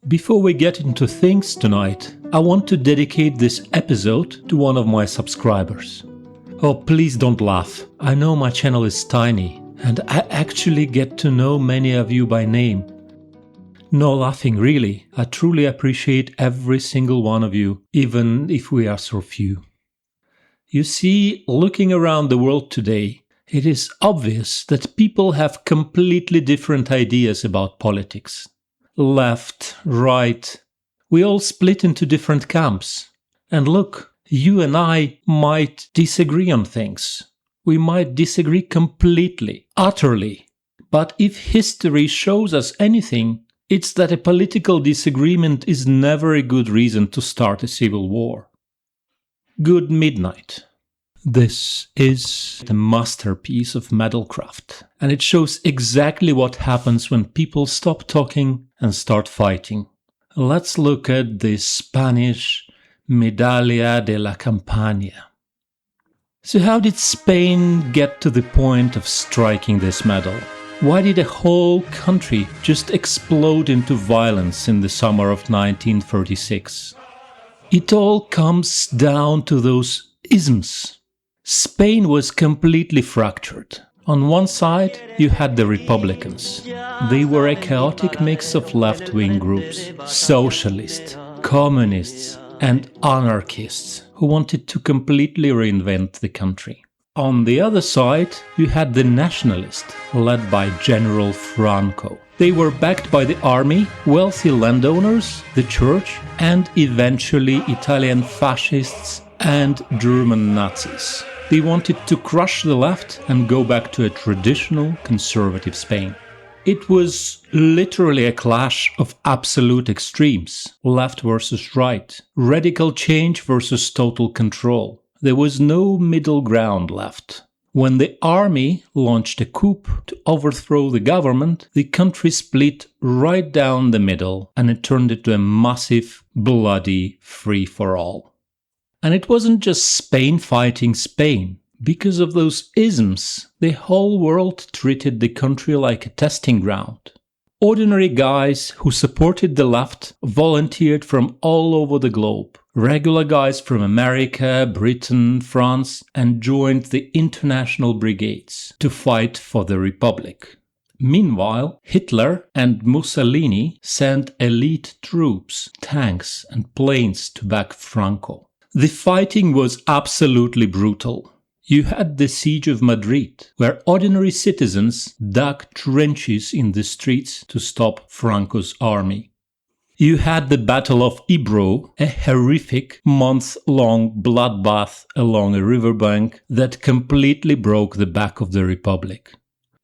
Before we get into things tonight, I want to dedicate this episode to one of my subscribers. Oh, please don't laugh. I know my channel is tiny, and I actually get to know many of you by name. No laughing, really. I truly appreciate every single one of you, even if we are so few. You see, looking around the world today, it is obvious that people have completely different ideas about politics. Left, right, we all split into different camps. And look, you and I might disagree on things. We might disagree completely, utterly. But if history shows us anything, it's that a political disagreement is never a good reason to start a civil war. Good midnight. This is the masterpiece of metalcraft, and it shows exactly what happens when people stop talking and start fighting. Let's look at the Spanish Medalla de la Campania. So how did Spain get to the point of striking this medal? Why did a whole country just explode into violence in the summer of 1936? It all comes down to those isms. Spain was completely fractured. On one side, you had the Republicans. They were a chaotic mix of left-wing groups, socialists, communists, and anarchists who wanted to completely reinvent the country. On the other side, you had the nationalists, led by General Franco. They were backed by the army, wealthy landowners, the church, and eventually Italian fascists and German Nazis. They wanted to crush the left and go back to a traditional conservative Spain. It was literally a clash of absolute extremes, left versus right, radical change versus total control. There was no middle ground left. When the army launched a coup to overthrow the government, the country split right down the middle and it turned into a massive, bloody free-for-all. And it wasn't just Spain fighting Spain. Because of those isms, the whole world treated the country like a testing ground. Ordinary guys who supported the left volunteered from all over the globe. Regular guys from America, Britain, France, and joined the international brigades to fight for the Republic. Meanwhile, Hitler and Mussolini sent elite troops, tanks, and planes to back Franco. The fighting was absolutely brutal. You had the Siege of Madrid, where ordinary citizens dug trenches in the streets to stop Franco's army. You had the Battle of Ebro, a horrific month-long bloodbath along a riverbank that completely broke the back of the Republic.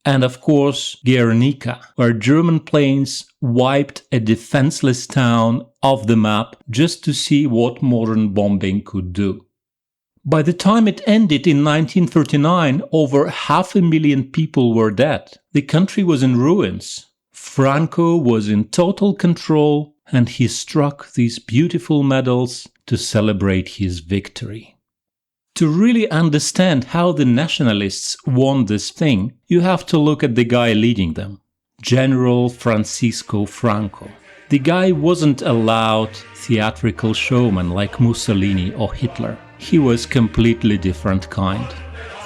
And of course, Guernica, where German planes wiped a defenseless town off the map just to see what modern bombing could do. By the time it ended in 1939, over 500,000 people were dead. The country was in ruins. Franco was in total control, and he struck these beautiful medals to celebrate his victory. To really understand how the nationalists won this thing, you have to look at the guy leading them, General Francisco Franco. The guy wasn't a loud, theatrical showman like Mussolini or Hitler. He was completely different kind.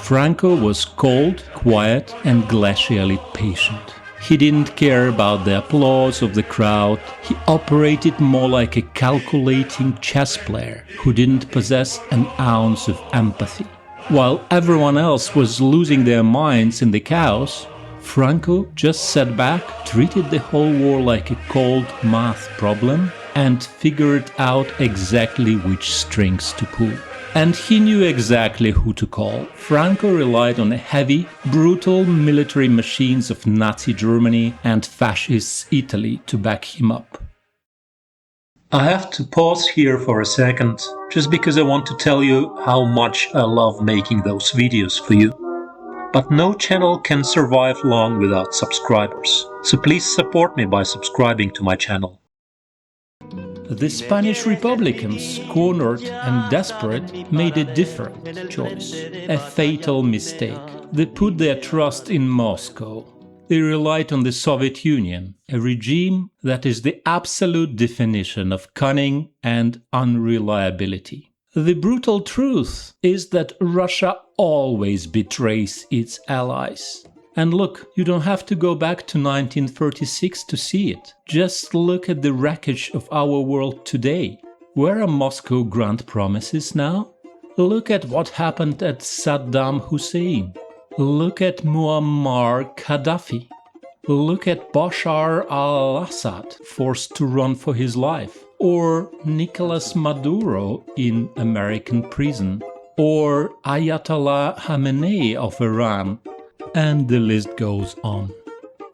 Franco was cold, quiet, and glacially patient. He didn't care about the applause of the crowd. He operated more like a calculating chess player who didn't possess an ounce of empathy. While everyone else was losing their minds in the chaos, Franco just sat back, treated the whole war like a cold math problem, and figured out exactly which strings to pull. And he knew exactly who to call. Franco relied on the heavy, brutal military machines of Nazi Germany and fascist Italy to back him up. I have to pause here for a second, just because I want to tell you how much I love making those videos for you. But no channel can survive long without subscribers, so please support me by subscribing to my channel. The Spanish Republicans, cornered and desperate, made a different choice, a fatal mistake. They put their trust in Moscow. They relied on the Soviet Union, a regime that is the absolute definition of cunning and unreliability. The brutal truth is that Russia always betrays its allies. And look, you don't have to go back to 1936 to see it. Just look at the wreckage of our world today. Where are Moscow grand promises now? Look at what happened at Saddam Hussein. Look at Muammar Gaddafi. Look at Bashar al-Assad, forced to run for his life. Or Nicolas Maduro in American prison. Or Ayatollah Khamenei of Iran. And the list goes on.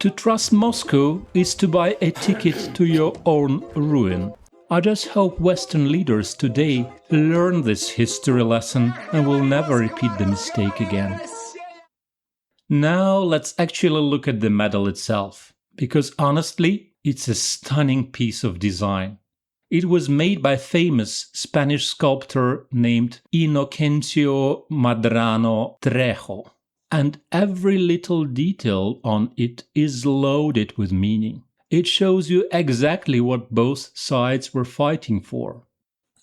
To trust Moscow is to buy a ticket to your own ruin. I just hope Western leaders today learn this history lesson and will never repeat the mistake again. Now let's actually look at the medal itself, because honestly, it's a stunning piece of design. It was made by famous Spanish sculptor named Inocencio Madrano Trejo, and every little detail on it is loaded with meaning. It shows you exactly what both sides were fighting for.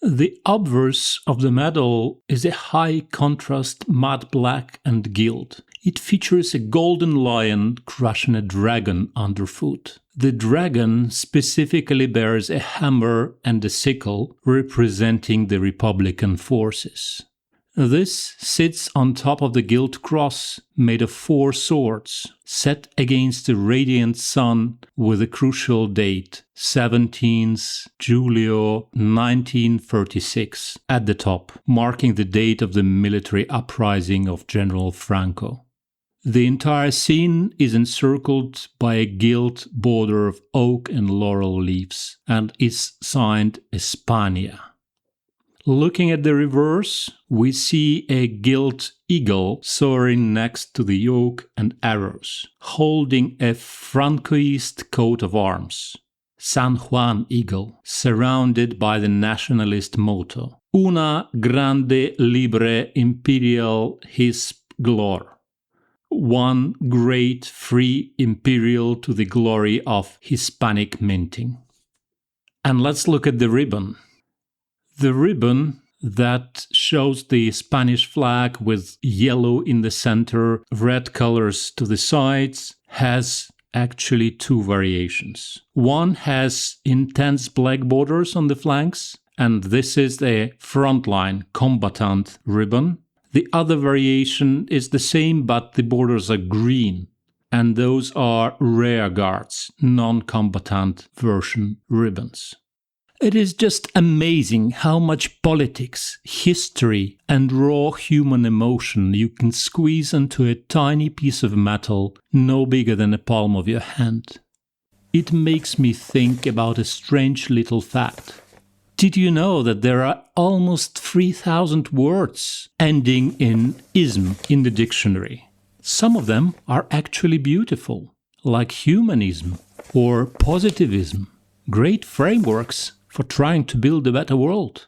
The obverse of the medal is a high-contrast matte black and gilt. It features a golden lion crushing a dragon underfoot. The dragon specifically bears a hammer and a sickle, representing the Republican forces. This sits on top of the gilt cross made of 4 swords, set against the radiant sun with a crucial date, 17th Julio 1936, at the top, marking the date of the military uprising of General Franco. The entire scene is encircled by a gilt border of oak and laurel leaves and is signed España. Looking at the reverse, we see a gilt eagle soaring next to the yoke and arrows, holding a Francoist coat of arms, San Juan eagle, surrounded by the nationalist motto, Una grande libre imperial hisp glor, one great free imperial to the glory of Hispanic minting. And let's look at the ribbon. The ribbon that shows the Spanish flag with yellow in the center, red colors to the sides, has actually 2 variations. One has intense black borders on the flanks, and this is the frontline combatant ribbon. The other variation is the same, but the borders are green, and those are rear guards, non-combatant version ribbons. It is just amazing how much politics, history, and raw human emotion you can squeeze into a tiny piece of metal no bigger than the palm of your hand. It makes me think about a strange little fact. Did you know that there are almost 3,000 words ending in ism in the dictionary? Some of them are actually beautiful, like humanism or positivism, great frameworks for trying to build a better world.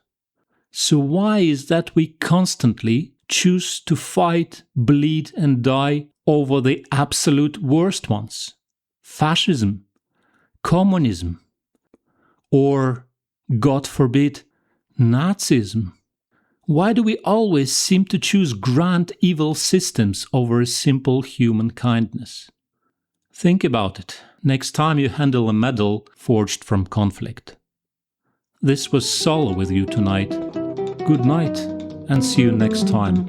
So why is that we constantly choose to fight, bleed and die over the absolute worst ones? Fascism, communism, or, God forbid, Nazism? Why do we always seem to choose grand evil systems over a simple human kindness? Think about it next time you handle a medal forged from conflict. This was Solo with you tonight. Good night, and see you next time.